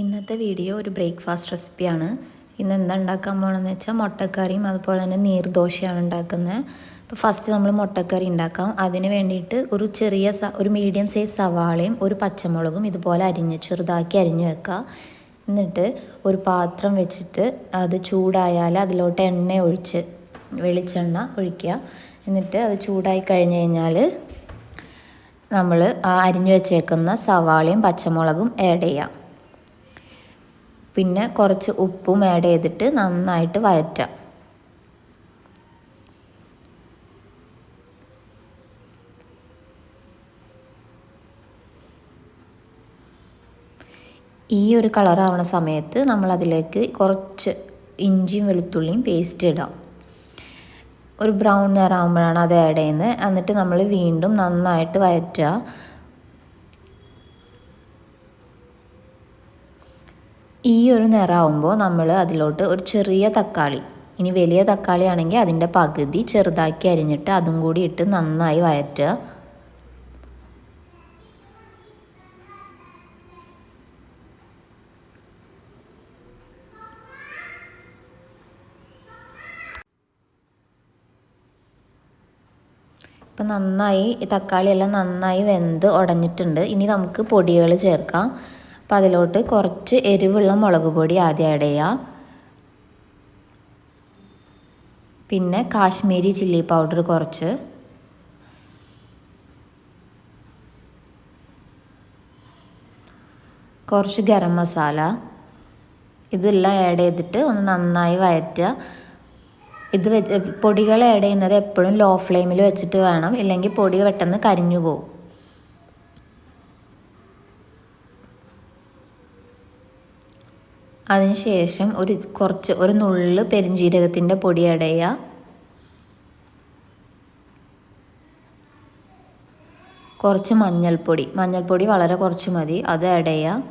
ഇന്നത്തെ വീഡിയോ ഒരു ബ്രേക്ക്ഫാസ്റ്റ് റെസിപ്പിയാണ്. ഇന്ന് എന്താ ഉണ്ടാക്കാൻ പോകണമെന്ന് വെച്ചാൽ മുട്ടക്കറിയും അതുപോലെ തന്നെ നീർദോശയാണ് ഉണ്ടാക്കുന്നത്. അപ്പോൾ ഫസ്റ്റ് നമ്മൾ മുട്ടക്കറി ഉണ്ടാക്കാം. അതിന് വേണ്ടിയിട്ട് ഒരു മീഡിയം സൈസ് സവാളയും ഒരു പച്ചമുളകും ഇതുപോലെ ചെറുതാക്കി അരിഞ്ഞ് വെക്കുക. എന്നിട്ട് ഒരു പാത്രം വെച്ചിട്ട് അത് ചൂടായാൽ അതിലോട്ട് വെളിച്ചെണ്ണ ഒഴിക്കുക. എന്നിട്ട് അത് ചൂടായി കഴിഞ്ഞ് കഴിഞ്ഞാൽ നമ്മൾ അരിഞ്ഞു വെച്ചേക്കുന്ന സവാളയും പച്ചമുളകും ആഡ് ചെയ്യാം. പിന്നെ കുറച്ച് ഉപ്പും ആഡ് ചെയ്തിട്ട് നന്നായിട്ട് വഴറ്റുക. ഈ ഒരു കളറാവണ സമയത്ത് നമ്മൾ അതിലേക്ക് കുറച്ച് ഇഞ്ചിയും വെളുത്തുള്ളിയും പേസ്റ്റ് ഇടാം. ഒരു ബ്രൗൺ നിറമാകുമ്പോഴാണ് അത് ആഡ് ചെയ്യുന്നത്. എന്നിട്ട് നമ്മൾ വീണ്ടും നന്നായിട്ട് വഴറ്റുക. ഈ ഒരു നിറമാകുമ്പോൾ നമ്മൾ അതിലോട്ട് ഒരു ചെറിയ തക്കാളി, ഇനി വലിയ തക്കാളി ആണെങ്കിൽ അതിൻ്റെ പകുതി ചെറുതാക്കി അരിഞ്ഞിട്ട് അതും കൂടി ഇട്ട് നന്നായി വഴറ്റുക. ഇപ്പം തക്കാളിയെല്ലാം നന്നായി വെന്ത് ഉടഞ്ഞിട്ടുണ്ട്. ഇനി നമുക്ക് പൊടികൾ ചേർക്കാം. അപ്പോൾ അതിലോട്ട് കുറച്ച് എരിവുള്ള മുളക് പൊടി ആദ്യം ആഡ് ചെയ്യാം. പിന്നെ കാശ്മീരി ചില്ലി പൗഡർ കുറച്ച് ഗരം മസാല, ഇതെല്ലാം ആഡ് ചെയ്തിട്ട് ഒന്ന് നന്നായി വഴറ്റുക. പൊടികൾ ആഡ് ചെയ്യുന്നത് എപ്പോഴും ലോ ഫ്ലെയിമിൽ വെച്ചിട്ട് വേണം, ഇല്ലെങ്കിൽ പൊടി പെട്ടെന്ന് കരിഞ്ഞു പോകും. അതിനുശേഷം ഒരു നുള്ള് പെരുംജീരകത്തിൻ്റെ പൊടി ആഡ് ചെയ്യുക. കുറച്ച് മഞ്ഞൾപ്പൊടി വളരെ കുറച്ച് മതി, അത് ആഡ് ചെയ്യുക.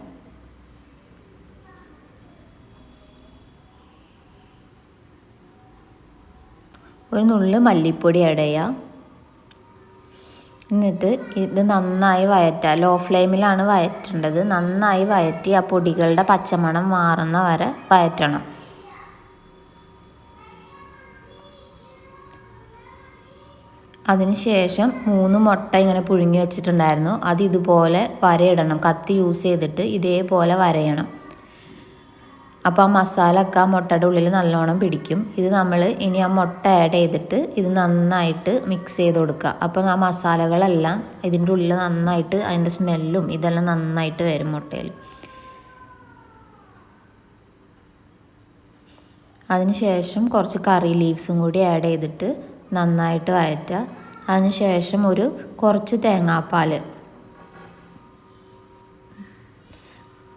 ഒരു നുള്ള് മല്ലിപ്പൊടി ആഡ് ചെയ്യുക. എന്നിട്ട് ഇത് നന്നായി വഴറ്റുക. ലോ ഫ്ലെയിമിലാണ് വഴറ്റേണ്ടത്. നന്നായി വഴറ്റി ആ പൊടികളുടെ പച്ചമണം മാറുന്ന വരെ വഴറ്റണം. അതിനുശേഷം 3 മുട്ട ഇങ്ങനെ പുഴുങ്ങി വെച്ചിട്ടുണ്ടായിരുന്നു. അത് ഇതുപോലെ വരയിടണം. കത്തി യൂസ് ചെയ്തിട്ട് ഇതേപോലെ വരയണം. അപ്പോൾ ആ മസാല ഒക്കെ ആ മുട്ടയുടെ ഉള്ളിൽ നല്ലോണം പിടിക്കും. ഇത് നമ്മൾ ഇനി ആ മുട്ട ആഡ് ചെയ്തിട്ട് ഇത് നന്നായിട്ട് മിക്സ് ചെയ്ത് കൊടുക്കുക. അപ്പോൾ ആ മസാലകളെല്ലാം ഇതിൻ്റെ ഉള്ളിൽ നന്നായിട്ട് അതിൻ്റെ സ്മെല്ലും ഇതെല്ലാം നന്നായിട്ട് വരും മുട്ടയിൽ. അതിനുശേഷം കുറച്ച് കറി ലീവ്സും കൂടി ആഡ് ചെയ്തിട്ട് നന്നായിട്ട് വഴറ്റുക. അതിനുശേഷം കുറച്ച്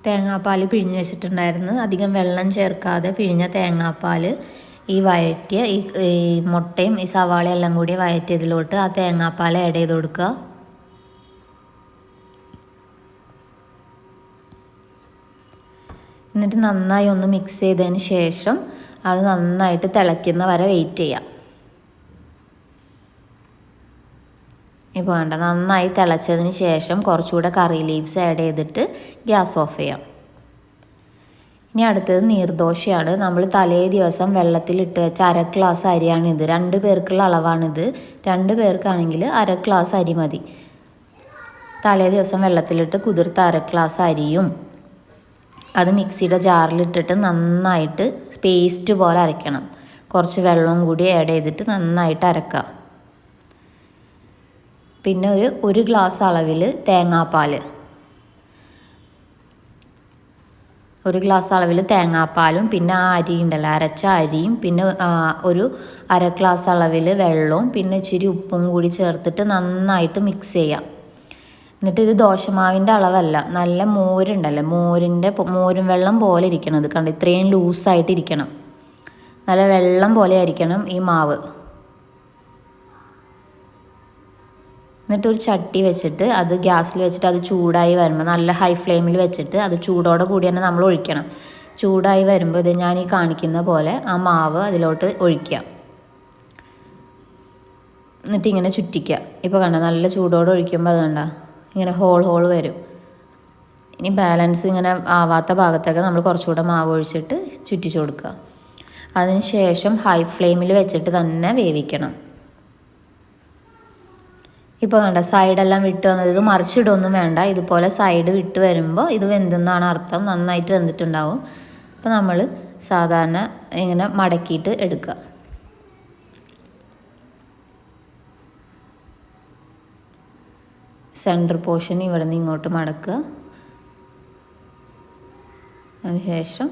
തേങ്ങാപ്പാൽ പിഴിഞ്ഞ് വെച്ചിട്ടുണ്ടായിരുന്നു. അധികം വെള്ളം ചേർക്കാതെ പിഴിഞ്ഞ തേങ്ങാപ്പാൽ ഈ വഴറ്റിയ ഈ മുട്ടയും ഈ സവാളയും എല്ലാം കൂടി വഴറ്റിയതിലോട്ട് ആ തേങ്ങാപ്പാൽ ആഡ് ചെയ്ത് കൊടുക്കുക. എന്നിട്ട് നന്നായി ഒന്ന് മിക്സ് ചെയ്തതിന് ശേഷം അത് നന്നായിട്ട് തിളയ്ക്കുന്ന വരെ വെയിറ്റ് ചെയ്യാം. ഇപ്പോൾ നന്നായി തിളച്ചതിന് ശേഷം കുറച്ചുകൂടെ കറി ലീവ്സ് ആഡ് ചെയ്തിട്ട് ഗ്യാസ് ഓഫ് ചെയ്യാം. ഇനി അടുത്തത് നീർദോശയാണ്. നമ്മൾ തലേ ദിവസം വെള്ളത്തിലിട്ട് വെച്ച 1/2 ഗ്ലാസ് അരിയാണിത്. 2 പേർക്കുള്ള അളവാണിത്. 2 പേർക്കാണെങ്കിൽ 1/2 ഗ്ലാസ് അരി മതി. തലേ ദിവസം വെള്ളത്തിലിട്ട് കുതിർത്ത 1/2 ഗ്ലാസ് അരിയും അത് മിക്സിയുടെ ജാറിലിട്ടിട്ട് നന്നായിട്ട് പേസ്റ്റ് പോലെ അരയ്ക്കണം. കുറച്ച് വെള്ളവും കൂടി ആഡ് ചെയ്തിട്ട് നന്നായിട്ട് അരക്കുക. പിന്നെ ഒരു ഗ്ലാസ് അളവിൽ തേങ്ങാപ്പാലും പിന്നെ ആ അരി ഉണ്ടല്ലോ, അരച്ച അരിയും പിന്നെ ഒരു 1/2 ഗ്ലാസ് അളവിൽ വെള്ളവും പിന്നെ ഇച്ചിരി ഉപ്പും കൂടി ചേർത്തിട്ട് നന്നായിട്ട് മിക്സ് ചെയ്യാം. എന്നിട്ട് ഇത് ദോശമാവിൻ്റെ അളവല്ല, നല്ല മോരുണ്ടല്ലോ, മോരും വെള്ളം പോലെ ഇരിക്കണം. ഇത് കണ്ട് ഇത്രയും ലൂസായിട്ടിരിക്കണം. നല്ല വെള്ളം പോലെ ആയിരിക്കണം ഈ മാവ്. എന്നിട്ട് ഒരു ചട്ടി വെച്ചിട്ട് അത് ഗ്യാസിൽ വെച്ചിട്ട് അത് ചൂടായി വരുമ്പോൾ നല്ല ഹൈ ഫ്ലെയിമിൽ വെച്ചിട്ട് അത് ചൂടോടെ കൂടി തന്നെ നമ്മൾ ഒഴിക്കണം. ചൂടായി വരുമ്പോൾ ഇത് ഞാൻ ഈ കാണിക്കുന്ന പോലെ ആ മാവ് അതിലോട്ട് ഒഴിക്കുക. എന്നിട്ട് ഇങ്ങനെ ചുറ്റിക്കുക. ഇപ്പോൾ കണ്ട നല്ല ചൂടോടെ ഒഴിക്കുമ്പോൾ അത് കണ്ട ഇങ്ങനെ ഹോൾ വരും. ഇനി ബാലൻസ് ഇങ്ങനെ ആവാത്ത ഭാഗത്തൊക്കെ നമ്മൾ കുറച്ചുകൂടെ മാവ് ഒഴിച്ചിട്ട് ചുറ്റിച്ച് കൊടുക്കുക. അതിന് ശേഷം ഹൈ ഫ്ലെയിമിൽ വെച്ചിട്ട് തന്നെ വേവിക്കണം. ഇപ്പോൾ കണ്ട സൈഡെല്ലാം വിട്ട് വന്നത്, ഇത് മറിച്ചിടൊന്നും വേണ്ട. ഇതുപോലെ സൈഡ് വിട്ട് വരുമ്പോൾ ഇത് വെന്തെന്നാണ് അർത്ഥം, നന്നായിട്ട് വെന്തിട്ടുണ്ടാവും. അപ്പോൾ നമ്മൾ സാധാരണ ഇങ്ങനെ മടക്കിയിട്ട് എടുക്കുക. സെൻറ്റർ പോർഷൻ ഇവിടെ നിന്ന് ഇങ്ങോട്ട് മടക്കുക. അതിനുശേഷം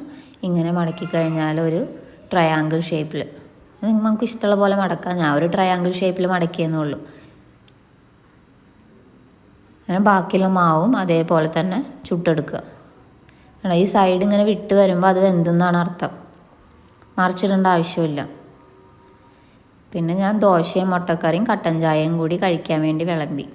ഇങ്ങനെ മടക്കി കഴിഞ്ഞാൽ ഒരു ട്രയാങ്കിൾ ഷേപ്പിൽ, നമുക്ക് ഇഷ്ടമുള്ള പോലെ മടക്കാം. ഞാൻ ഒരു ട്രയാങ്കിൾ ഷേപ്പിൽ മടക്കിയെന്നുള്ളൂ. അങ്ങനെ ബാക്കിയുള്ള മാവും അതേപോലെ തന്നെ ചുട്ടെടുക്കുക. ഈ സൈഡ് ഇങ്ങനെ വിട്ട് വരുമ്പോൾ അത് വെന്തെന്നാണ് അർത്ഥം, മറിച്ചിടേണ്ട ആവശ്യമില്ല. പിന്നെ ഞാൻ ദോശയും മുട്ടക്കറിയും കട്ടൻ ചായയും കൂടി കഴിക്കാൻ വേണ്ടി വിളമ്പി.